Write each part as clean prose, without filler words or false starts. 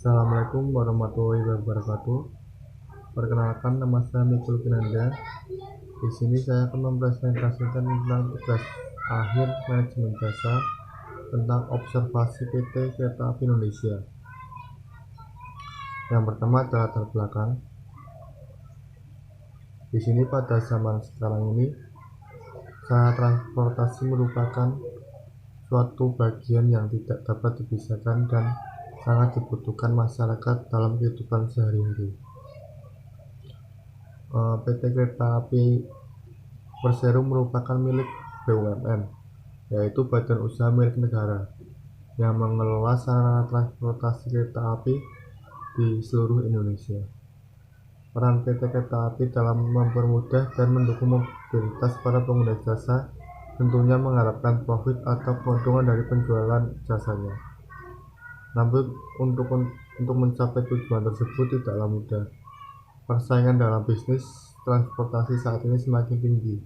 Assalamualaikum warahmatullahi wabarakatuh. Perkenalkan, nama saya Mikul Kinanda. Di sini saya akan mempresentasikan tentang tugas akhir manajemen jasa tentang observasi PT Kereta Api Indonesia. Yang pertama adalah latar belakang. Di sini pada zaman sekarang ini, sarana transportasi merupakan suatu bagian yang tidak dapat dipisahkan dan sangat dibutuhkan masyarakat dalam kehidupan sehari-hari. PT Kereta Api Persero merupakan milik BUMN, yaitu badan usaha milik negara, yang mengelola sarana transportasi kereta api di seluruh Indonesia. Peran PT Kereta Api dalam mempermudah dan mendukung mobilitas para pengguna jasa tentunya mengharapkan profit atau keuntungan dari penjualan jasanya. Namun untuk mencapai tujuan tersebut tidaklah mudah. Persaingan dalam bisnis transportasi saat ini semakin tinggi,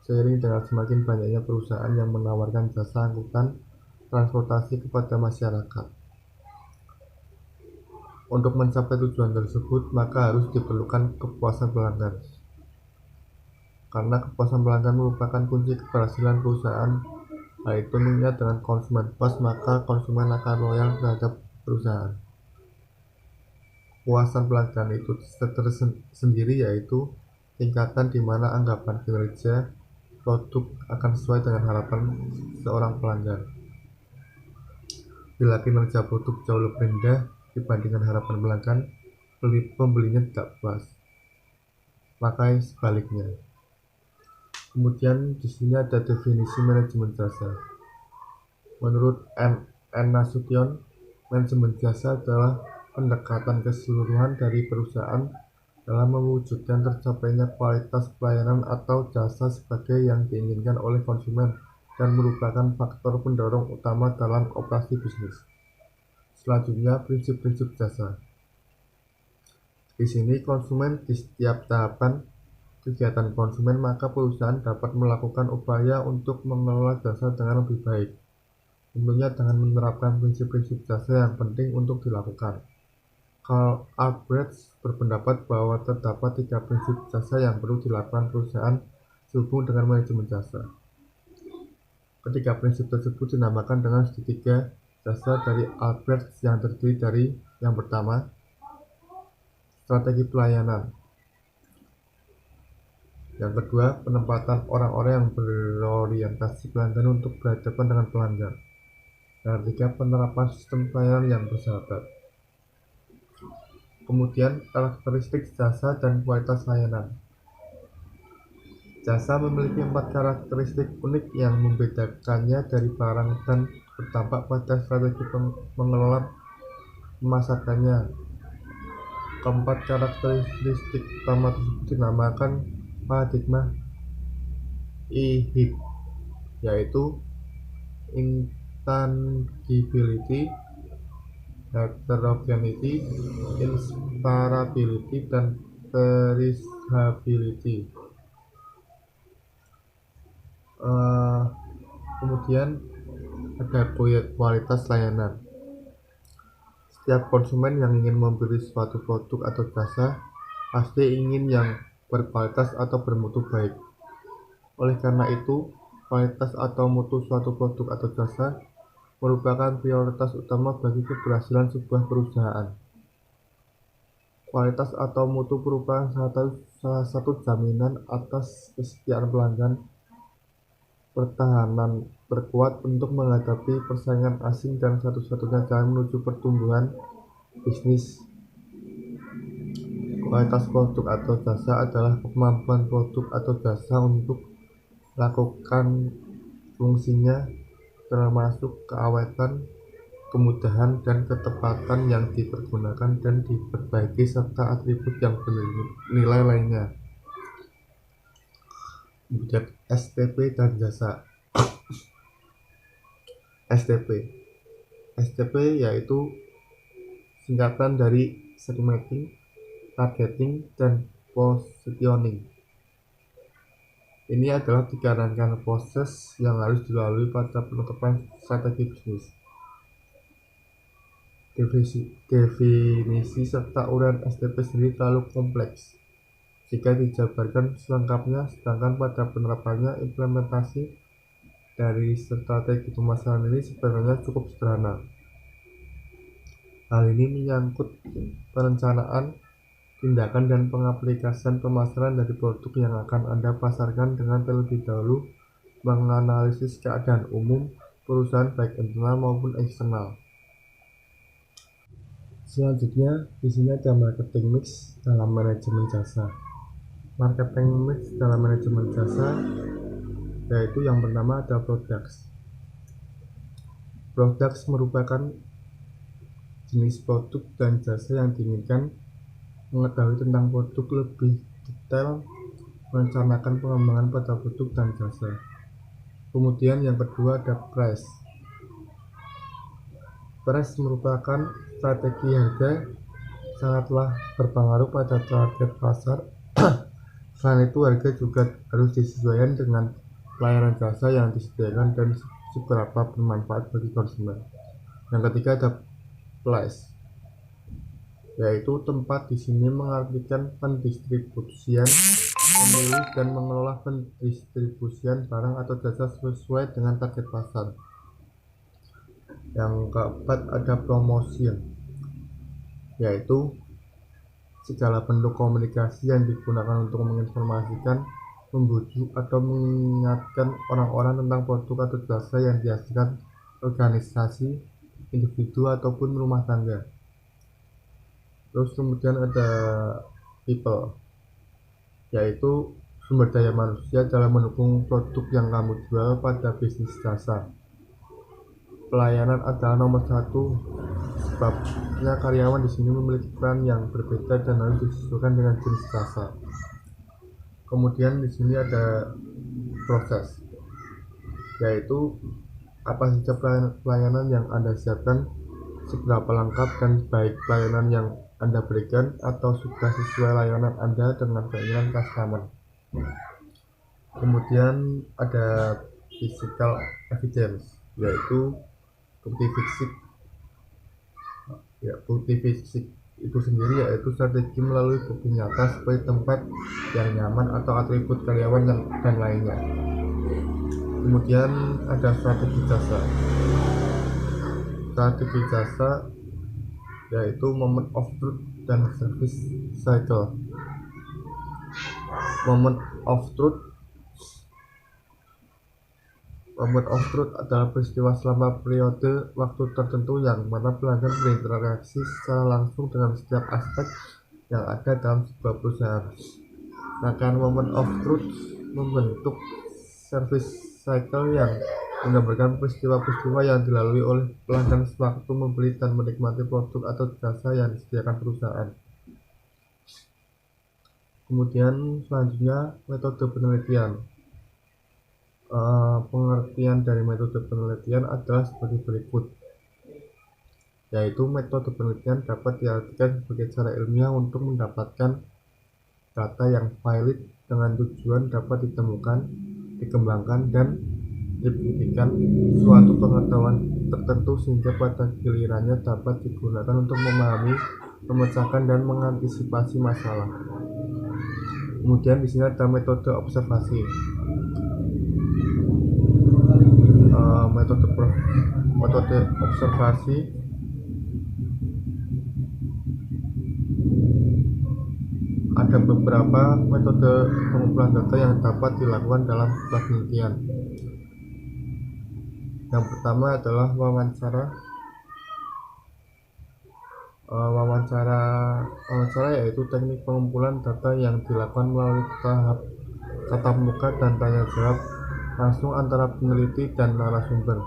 seiring dengan semakin banyaknya perusahaan yang menawarkan jasa angkutan transportasi kepada masyarakat. Untuk mencapai tujuan tersebut, maka harus diperlukan kepuasan pelanggan. Karena kepuasan pelanggan merupakan kunci keberhasilan perusahaan, yaitu tentunya dengan konsumen puas, maka konsumen akan loyal terhadap perusahaan. Kepuasan pelanggan itu tersendiri yaitu tingkatan di mana anggapan kinerja produk akan sesuai dengan harapan seorang pelanggan. Bila kinerja produk jauh lebih rendah dibandingkan harapan pelanggan, pembelinya tidak puas. Maka sebaliknya. Kemudian di sini ada definisi manajemen jasa. Menurut N. Nasution, manajemen jasa adalah pendekatan keseluruhan dari perusahaan dalam mewujudkan tercapainya kualitas pelayanan atau jasa sebagai yang diinginkan oleh konsumen dan merupakan faktor pendorong utama dalam operasi bisnis. Selanjutnya, prinsip-prinsip jasa. Di sini konsumen di setiap tahapan kegiatan konsumen, maka perusahaan dapat melakukan upaya untuk mengelola jasa dengan lebih baik. Tentunya dengan menerapkan prinsip-prinsip jasa yang penting untuk dilakukan. Karl Albrecht berpendapat bahwa terdapat 3 prinsip jasa yang perlu dilakukan perusahaan sehubung dengan manajemen jasa. Ketiga prinsip tersebut dinamakan dengan segitiga jasa dari Albrecht yang terdiri dari yang pertama, strategi pelayanan. Yang kedua, penempatan orang-orang yang berorientasi pelanggan untuk berhadapan dengan pelanggan. Yang ketiga, penerapan sistem pelayanan yang bersahabat. Kemudian, karakteristik jasa dan kualitas layanan. Jasa memiliki 4 karakteristik unik yang membedakannya dari barang dan berdampak pada strategi mengelola pemasarannya. Keempat karakteristik utama tersebut dinamakan paradigma IHIG, yaitu intangibility, heterogeneity, inseparability, dan traceability. Kemudian ada kualitas layanan. Setiap konsumen yang ingin membeli suatu produk atau jasa pasti ingin yang berkualitas atau bermutu baik. Oleh karena itu, kualitas atau mutu suatu produk atau jasa merupakan prioritas utama bagi keberhasilan sebuah perusahaan. Kualitas atau mutu merupakan salah satu jaminan atas kesetiaan pelanggan, pertahanan berkuat untuk menghadapi persaingan asing, dan satu-satunya jalan menuju pertumbuhan bisnis. Kualitas produk atau jasa adalah kemampuan produk atau jasa untuk melakukan fungsinya, termasuk keawetan, kemudahan, dan ketepatan yang dipergunakan dan diperbaiki, serta atribut yang bernilai lainnya. Kemudian STP dan jasa. STP yaitu singkatan dari segmenting, targeting, dan positioning. Ini adalah 3 rangkaian proses yang harus dilalui pada penetapan strategi bisnis. Definisi serta uraian STP sendiri terlalu kompleks jika dijabarkan selengkapnya, sedangkan pada penerapannya implementasi dari strategi pemasaran ini sebenarnya cukup sederhana. Hal ini menyangkut perencanaan, tindakan, dan pengaplikasian pemasaran dari produk yang akan Anda pasarkan dengan terlebih dahulu menganalisis keadaan umum perusahaan baik internal maupun eksternal. Selanjutnya, di sini ada marketing mix dalam manajemen jasa. Marketing mix dalam manajemen jasa yaitu yang pertama ada products. Products merupakan jenis produk dan jasa yang diinginkan, mengetahui tentang produk lebih detail, merencanakan pengembangan pada produk dan jasa. Kemudian yang kedua ada price. Price merupakan strategi harga, sangatlah berpengaruh pada target pasar. Selain itu, harga juga harus disesuaikan dengan pelayanan jasa yang disediakan dan seberapa bermanfaat bagi konsumen. Yang ketiga ada place, yaitu tempat. Di sini mengartikan pendistribusian, memilih dan mengelola pendistribusian barang atau jasa sesuai dengan target pasar. Yang keempat ada promotion, yaitu segala bentuk komunikasi yang digunakan untuk menginformasikan, membujuk, atau mengingatkan orang-orang tentang produk atau jasa yang dihasilkan organisasi, individu, ataupun rumah tangga. Terus kemudian ada people, yaitu sumber daya manusia dalam mendukung produk yang kamu jual pada bisnis jasa. Pelayanan adalah nomor satu, sebabnya karyawan di sini memiliki peran yang berbeda dan harus disesuaikan dengan jenis jasa. Kemudian di sini ada proses, yaitu apa saja pelayanan yang Anda siapkan, seberapa lengkap dan baik pelayanan yang Anda berikan, atau sudah sesuai layanan Anda dengan keinginan customer. Kemudian ada physical evidence, yaitu bukti fisik itu sendiri, yaitu strategi melalui bukti nyata seperti tempat yang nyaman atau atribut karyawan dan lainnya. Kemudian ada strategi jasa. Strategi jasa yaitu moment of truth dan service cycle. Moment of truth adalah peristiwa selama periode waktu tertentu yang mana pelanggan berinteraksi secara langsung dengan setiap aspek yang ada dalam sebuah perusahaan. Maka moment of truth membentuk service cycle yang menggambarkan peristiwa-peristiwa yang dilalui oleh pelanggan sewaktu membeli dan menikmati produk atau jasa yang disediakan perusahaan. Kemudian selanjutnya metode penelitian. Pengertian dari metode penelitian adalah sebagai berikut, yaitu metode penelitian dapat diartikan sebagai cara ilmiah untuk mendapatkan data yang valid dengan tujuan dapat ditemukan, dikembangkan, dan dibuktikan suatu pengetahuan tertentu sehingga pada gilirannya dapat digunakan untuk memahami, memecahkan, dan mengantisipasi masalah. Kemudian di sini ada metode observasi. Metode observasi ada beberapa metode pengumpulan data yang dapat dilakukan dalam sebuah penelitian. Yang pertama adalah wawancara yaitu teknik pengumpulan data yang dilakukan melalui tahap tatap muka dan tanya jawab langsung antara peneliti dan narasumber.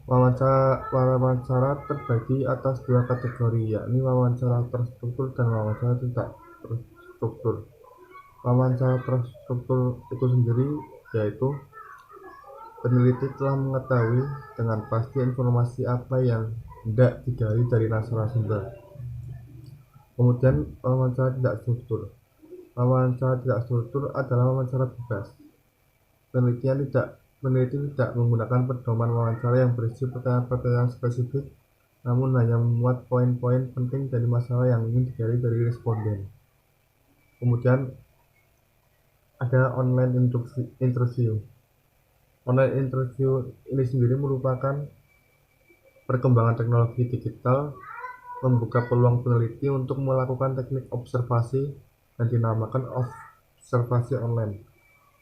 Wawancara terbagi atas dua kategori, yakni wawancara terstruktur dan wawancara tidak terstruktur. Wawancara terstruktur itu sendiri yaitu peneliti telah mengetahui dengan pasti informasi apa yang hendak digali dari narasumber. Kemudian wawancara tidak struktur. Wawancara tidak struktur adalah wawancara bebas. Peneliti tidak menggunakan pedoman wawancara yang berisi pertanyaan-pertanyaan spesifik namun hanya memuat poin-poin penting dari masalah yang ingin digali dari responden. Kemudian ada online interview. Online interview ini sendiri merupakan perkembangan teknologi digital membuka peluang peneliti untuk melakukan teknik observasi dan dinamakan observasi online.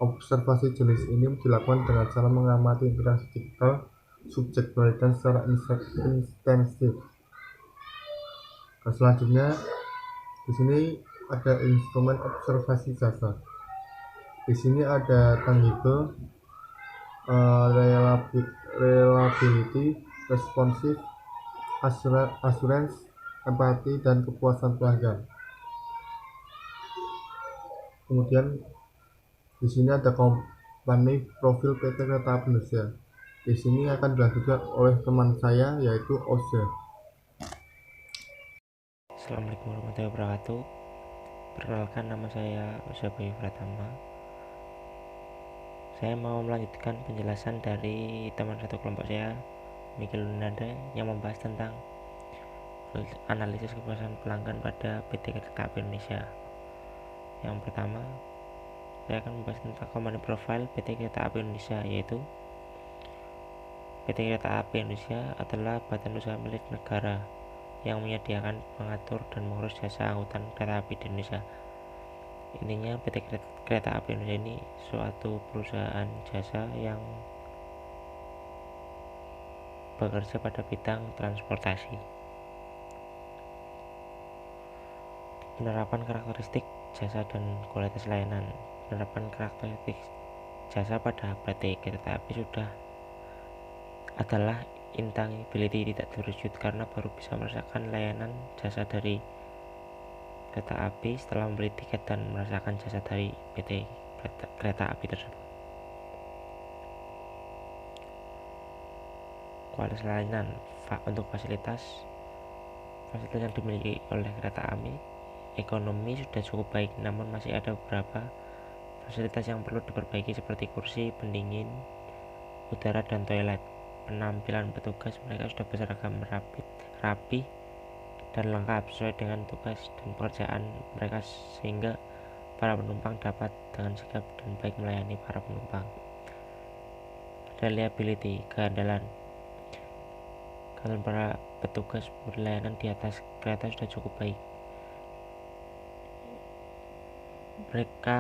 Observasi jenis ini dilakukan dengan cara mengamati interaksi digital subjek penelitian secara intensif. Selanjutnya di sini ada instrumen observasi jasa. Di sini ada tangible, reliability, responsive, assurance, empati, dan kepuasan pelanggan. Kemudian di sini ada company profil PT Kereta Api Indonesia. Di sini akan dilanjutkan oleh teman saya yaitu Oza. Assalamualaikum warahmatullahi wabarakatuh. Perkenalkan, nama saya Oza Bayu Pratama. Saya mau melanjutkan penjelasan dari teman satu kelompok saya, Mikil Lunada, yang membahas tentang analisis kepuasan pelanggan pada PT Kereta Api Indonesia. Yang pertama, saya akan membahas tentang company profile PT Kereta Api Indonesia, yaitu PT Kereta Api Indonesia adalah badan usaha milik negara yang menyediakan, mengatur, dan mengurus jasa angkutan kereta api di Indonesia. Intinya PT Kereta Api Indonesia ini suatu perusahaan jasa yang bekerja pada bidang transportasi. Penerapan karakteristik jasa dan kualitas layanan. Penerapan karakteristik jasa pada PT Kereta Api sudah adalah intangibility, tidak terwujud, karena baru bisa merasakan layanan jasa dari kereta api setelah membeli tiket dan merasakan jasa dari PT Kereta Api tersebut. Kualitas layanan. Untuk fasilitas yang dimiliki oleh kereta api ekonomi sudah cukup baik, namun masih ada beberapa fasilitas yang perlu diperbaiki seperti kursi, pendingin udara, dan toilet. Penampilan petugas mereka sudah berseragam rapi dan lengkap sesuai dengan tugas dan pekerjaan mereka, sehingga para penumpang dapat dengan sigap dan baik melayani para penumpang. Reliability, keandalan para petugas berlayanan di atas kereta sudah cukup baik. Mereka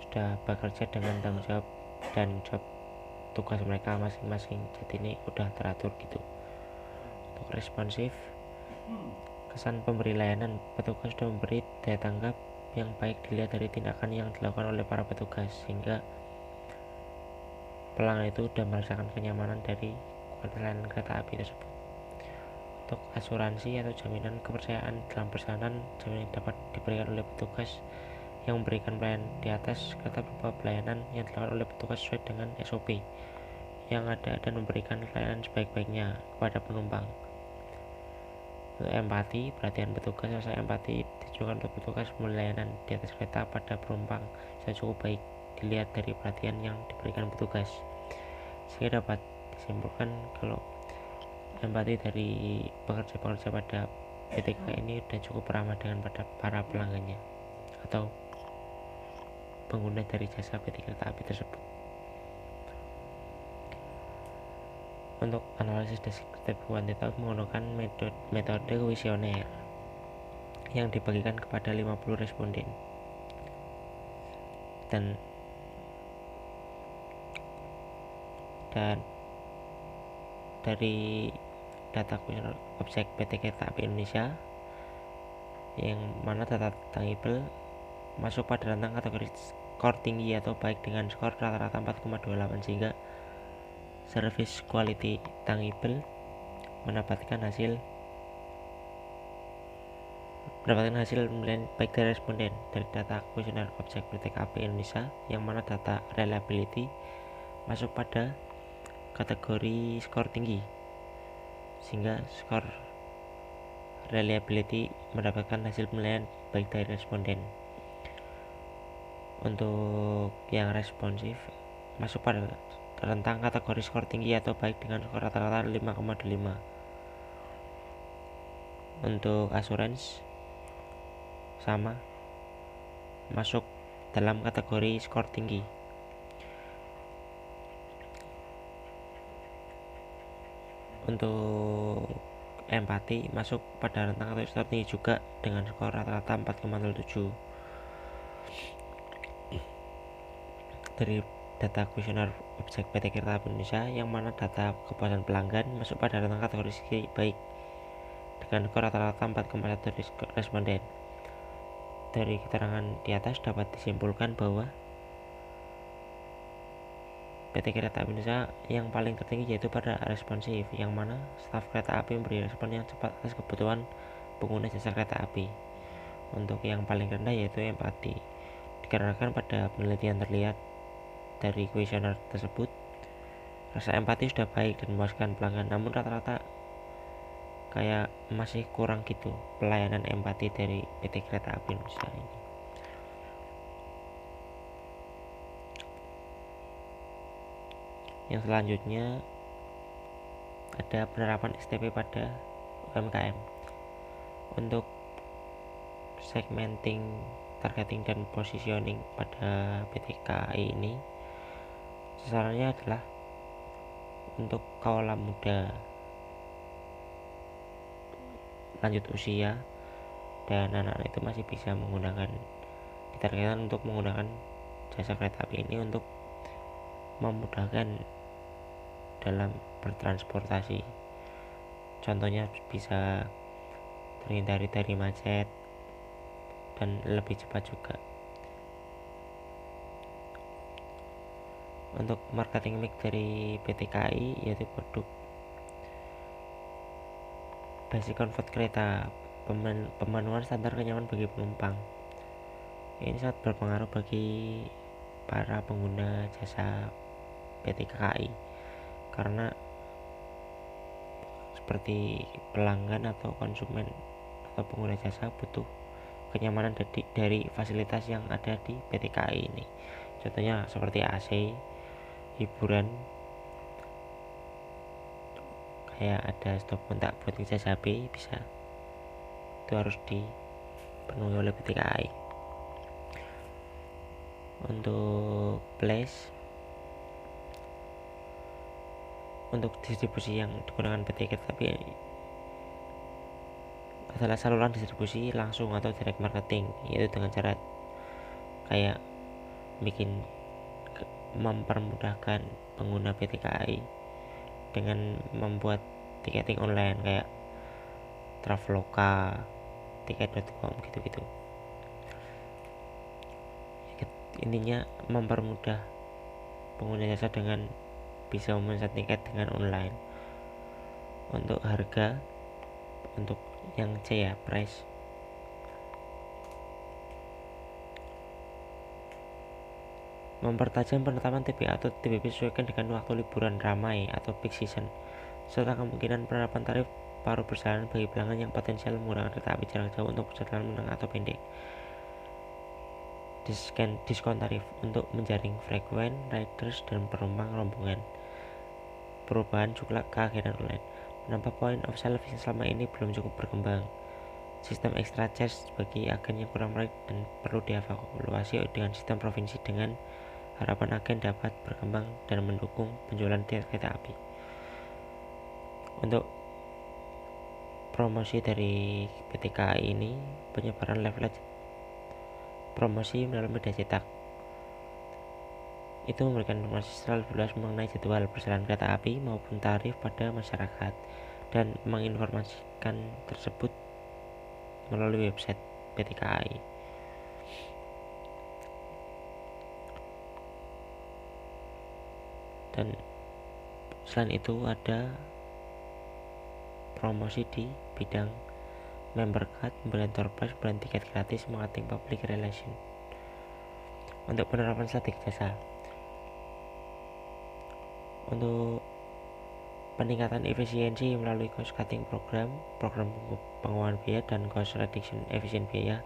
sudah bekerja dengan tanggung jawab dan job tugas mereka masing-masing, jadi ini udah teratur gitu. Untuk responsif, kesan pemberi layanan, petugas sudah memberi daya tanggap yang baik dilihat dari tindakan yang dilakukan oleh para petugas, sehingga pelanggan itu sudah merasakan kenyamanan dari kualitas layanan kereta api tersebut. Untuk asuransi atau jaminan kepercayaan dalam perjalanan, jaminan dapat diberikan oleh petugas yang memberikan pelayanan di atas kereta berupa pelayanan yang dilakukan oleh petugas sesuai dengan SOP yang ada dan memberikan pelayanan sebaik-baiknya kepada penumpang. Untuk empati, perhatian petugas, rasa empati ditujukan untuk petugas pelayanan di atas kereta pada penumpang sudah cukup baik dilihat dari perhatian yang diberikan petugas, sehingga dapat disimpulkan kalau empati dari pekerja-pekerja pada PTK ini sudah cukup ramah dengan para pelanggannya atau pengguna dari jasa PT Kereta Api tersebut. Untuk analisis deskriptif kuantitatif menggunakan metode kuesioner yang dibagikan kepada 50 responden, dan dari data kuesioner objek PT Kereta Api Indonesia, yang mana data tangible masuk pada rentang kategori skor tinggi atau baik dengan skor rata-rata 4,28, sehingga service quality tangible mendapatkan hasil penilaian baik dari responden. Dari data kuesioner objek PT KAP Indonesia, yang mana data reliability masuk pada kategori skor tinggi, sehingga skor reliability mendapatkan hasil penilaian baik dari responden. Untuk yang responsif masuk pada rentang kategori skor tinggi atau baik dengan skor rata-rata 5,25. Untuk asuransi sama, masuk dalam kategori skor tinggi. Untuk empati masuk pada rentang atau skor tinggi juga dengan skor rata-rata 4,07. Dari data kuesioner objek PT Kereta Api Indonesia, yang mana data kepuasan pelanggan masuk pada rentang kategori baik dengan skor rata-rata 4,1 responden. Dari keterangan di atas dapat disimpulkan bahwa PT Kereta Api Indonesia yang paling tertinggi yaitu pada responsif, yang mana staf kereta api memberi respon yang cepat atas kebutuhan pengguna jasa kereta api. Untuk yang paling rendah yaitu empati, dikarenakan pada penelitian terlihat dari kuesioner tersebut rasa empati sudah baik dan memuaskan pelanggan, namun rata-rata kayak masih kurang gitu pelayanan empati dari PT Kereta Api Indonesia ini. Yang selanjutnya ada penerapan STP pada UMKM. Untuk segmenting, targeting, dan positioning pada PT KAI ini sasarannya adalah untuk kaula muda, lanjut usia, dan anak-anak itu masih bisa menggunakan, ditargetkan untuk menggunakan jasa kereta api ini untuk memudahkan dalam bertransportasi. Contohnya bisa terhindari dari macet dan lebih cepat juga. Untuk marketing mix dari PT KAI yaitu produk basic comfort kereta, pemenuhan standar kenyamanan bagi penumpang. Ini sangat berpengaruh bagi para pengguna jasa PT KAI, karena seperti pelanggan atau konsumen atau pengguna jasa butuh kenyamanan dari fasilitas yang ada di PT KAI ini. Contohnya seperti AC, hiburan, kayak ada stop kontak buat ngecas HP bisa, itu harus dipenuhi oleh PT KAI. Untuk place, untuk distribusi yang digunakan PT Kereta Api adalah saluran distribusi langsung atau direct marketing, yaitu dengan cara kayak mempermudahkan pengguna PT KAI dengan membuat tiketing online kayak Traveloka, tiket.com gitu-gitu. Intinya mempermudah pengguna jasa dengan bisa memesan tiket dengan online. Untuk harga, untuk yang C ya, price, mempertajam penetapan TBA atau TBB sesuaikan dengan waktu liburan ramai atau peak season, serta kemungkinan penerapan tarif paruh perjalanan bagi pelanggan yang potensial menggunakan kereta api jarak jauh untuk perjalanan menengah atau pendek. Diskon tarif untuk menjaring frekuen riders dan penumpang rombongan. Perubahan jumlah keagenan online, menambah point of sale yang selama ini belum cukup berkembang. Sistem extra charge bagi agen yang kurang menarik dan perlu dievaluasi dengan sistem provinsi, dengan harapan agen dapat berkembang dan mendukung penjualan tiket kereta api. Untuk promosi dari PT KAI ini, penyebaran leaflet promosi melalui media cetak itu memberikan informasi secara lebih luas mengenai jadwal perjalanan kereta api maupun tarif pada masyarakat, dan menginformasikan tersebut melalui website PT KAI. Dan selain itu ada promosi di bidang member card, pembelian door prize, pembelian tiket gratis, marketing public relation. Untuk penerapan strategi jasa, untuk peningkatan efisiensi melalui cost cutting program pengurangan biaya, dan cost reduction efisien biaya.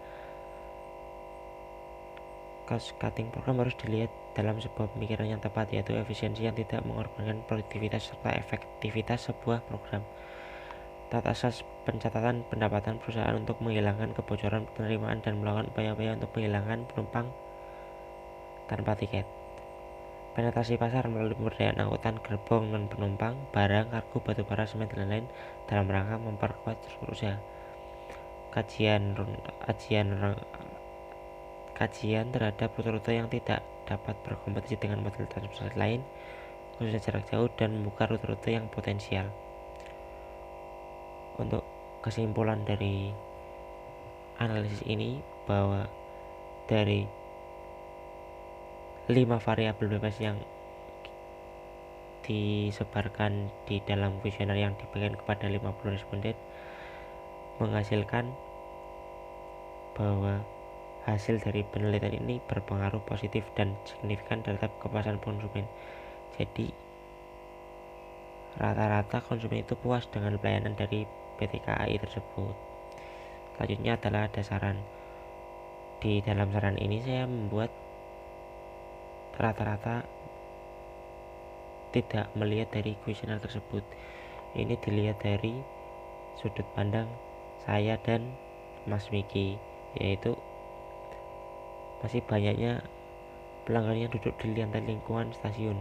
Cost cutting program harus dilihat dalam sebuah pemikiran yang tepat, yaitu efisiensi yang tidak mengorbankan produktivitas serta efektivitas sebuah program. tata asas pencatatan pendapatan perusahaan untuk menghilangkan kebocoran penerimaan dan melakukan upaya-upaya untuk menghilangkan penumpang tanpa tiket. Penetrasi pasar melalui pemberdayaan angkutan gerbong non penumpang, barang, kargo, batubara, semen, dan lain-lain dalam rangka memperkuat struktur usaha. Kajian terhadap rute-rute yang tidak dapat berkompetisi dengan model transportasi lain, khususnya jarak jauh, dan membuka rute-rute yang potensial. Untuk kesimpulan dari analisis ini bahwa dari 5 variabel bebas yang disebarkan di dalam kuesioner yang diberikan kepada 50 responden menghasilkan bahwa hasil dari penelitian ini berpengaruh positif dan signifikan terhadap kepuasan konsumen. Jadi rata-rata konsumen itu puas dengan pelayanan dari PT KAI tersebut. Selanjutnya adalah ada saran. Di dalam saran ini saya membuat rata-rata tidak melihat dari kuesioner tersebut. Ini dilihat dari sudut pandang saya dan Mas Miki, yaitu masih banyaknya pelanggan yang duduk di lantai lingkungan stasiun.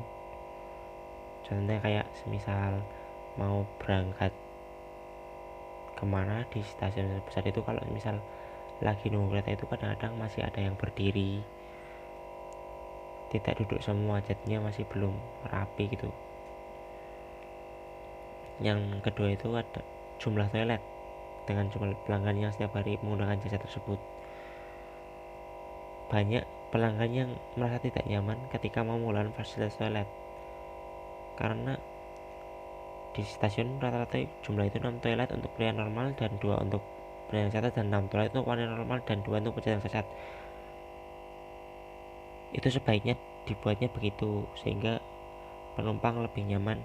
Contohnya kayak semisal mau berangkat kemana di stasiun besar itu, kalau misal lagi nunggu kereta itu kadang-kadang masih ada yang berdiri, tidak duduk semua, jadinya masih belum rapi gitu. Yang kedua itu ada jumlah toilet dengan jumlah pelanggan yang setiap hari menggunakan jasa tersebut. Banyak pelanggan yang merasa tidak nyaman ketika mau menggunakan fasilitas toilet, karena di stasiun rata-rata jumlah itu 6 toilet untuk pria normal dan 2 untuk pria cacat, dan 6 toilet untuk wanita normal dan 2 untuk pejalan cacat. Itu sebaiknya dibuatnya begitu sehingga penumpang lebih nyaman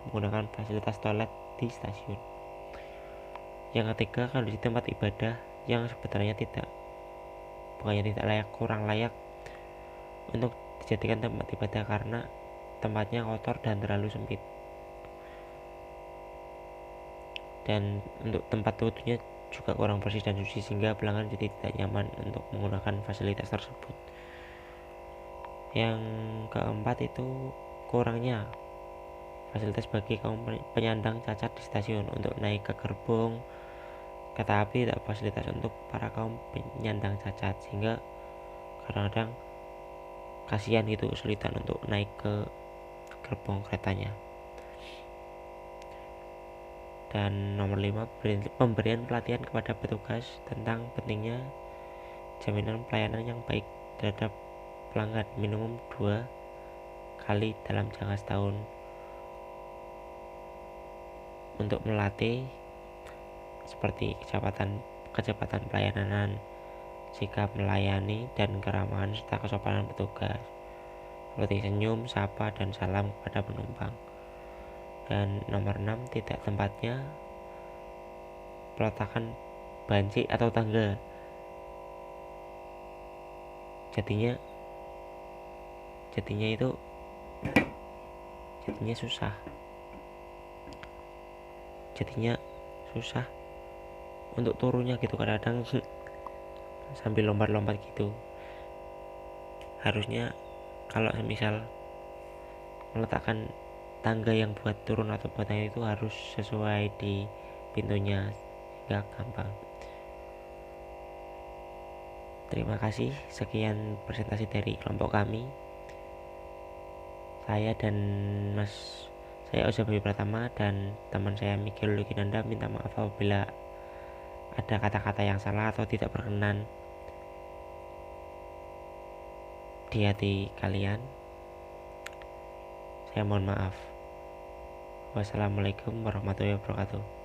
menggunakan fasilitas toilet di stasiun. Yang ketiga, kondisi tempat ibadah yang sebenarnya bukannya tidak layak, kurang layak untuk dijadikan tempat ibadah karena tempatnya kotor dan terlalu sempit. Dan untuk tempat wudhunya juga kurang bersih dan suci sehingga pelanggan jadi tidak nyaman untuk menggunakan fasilitas tersebut. Yang keempat itu kurangnya fasilitas bagi kaum penyandang cacat di stasiun. Untuk naik ke gerbong kereta api tidak fasilitas untuk para kaum penyandang cacat, sehingga kadang-kadang kasihan gitu, kesulitan untuk naik ke gerbong keretanya. Dan nomor 5, pemberian pelatihan kepada petugas tentang pentingnya jaminan pelayanan yang baik terhadap pelanggan minimum 2 kali dalam jangka setahun, untuk melatih seperti kecepatan pelayanan, sikap melayani, dan keramahan serta kesopanan petugas, seperti senyum, sapa, dan salam kepada penumpang. Dan nomor 6, tidak tempatnya peletakan banci atau tangga. Jadinya susah untuk turunnya gitu, kadang-kadang sambil lompat-lompat gitu. Harusnya kalau misal meletakkan tangga yang buat turun atau buat naik itu harus sesuai di pintunya, nggak gampang. Terima kasih, sekian presentasi dari kelompok kami. Saya Oza Bayu Pratama dan teman saya Mikil Lukinanda minta maaf apabila ada kata-kata yang salah atau tidak berkenan di hati kalian. Saya mohon maaf. Wassalamualaikum warahmatullahi wabarakatuh.